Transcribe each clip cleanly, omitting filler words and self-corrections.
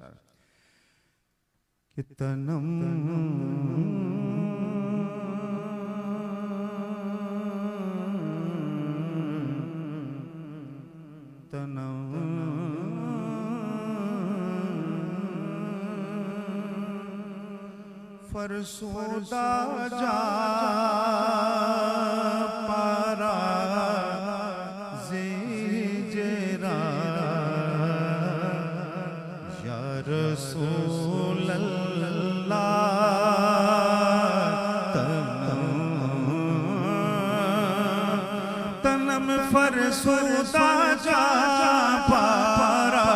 अशार कि तनम फरसोदा जा पारा ज़ेजरा या रसूल अल्लाह तनम फरसोदा जा पारा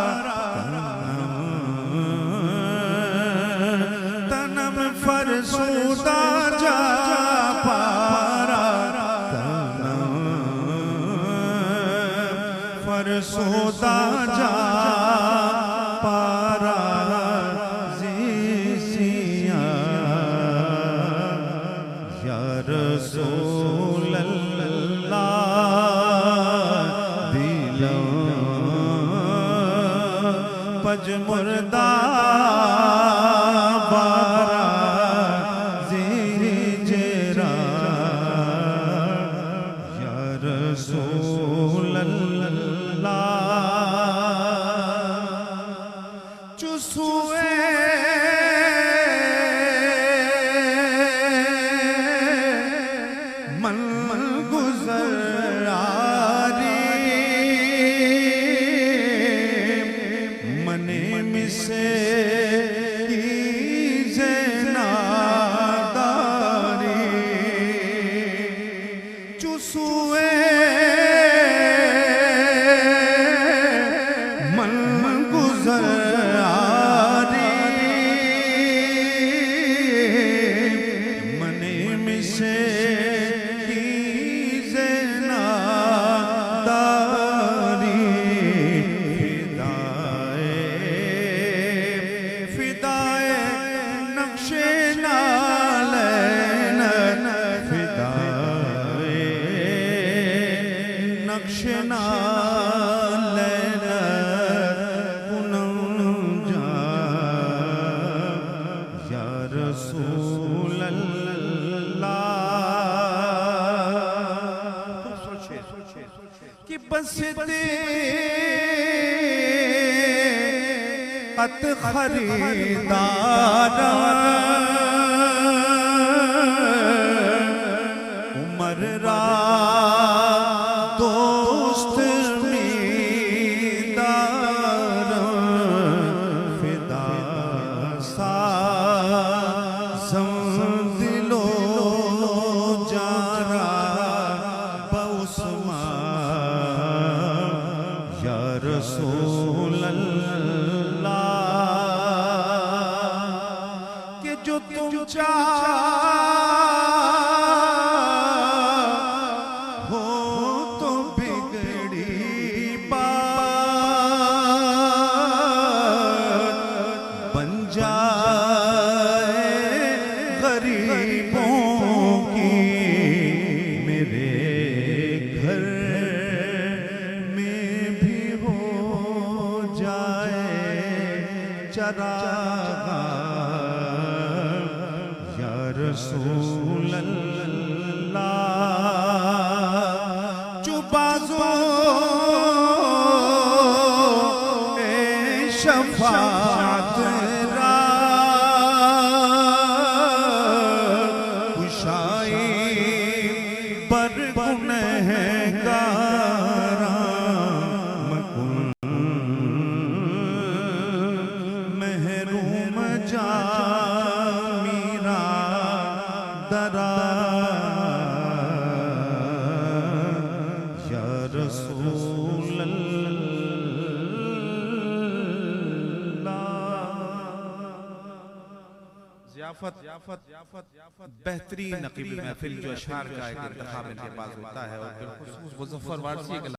फरसोदा जा पारा फरसोदा जा पारा ज़िसिया या रसूल अल्लाह दिलों पज मुर्दा रसूल अल्लाह चुसुए मन गुज़रारी मने मिसे नादारी चुसुए नक्शना लेना या रसूल अल्लाह कि बसते अत खरीदार उमर रा दोस्त मीदार फिदा सा दिलो जारा बउस्मा या रसूल अल्लाह के जो तुम या रसूल अल्लाह चुबाज़ो ए शफाअत रा खुशाई बर गुनहगारा मीरा दरा या रसूल अल्लाह बेहतरीन नक़ीब महफिल जो अशार का एक इंतखाब इनके पास होता है और मुज़फ़्फ़र वारसी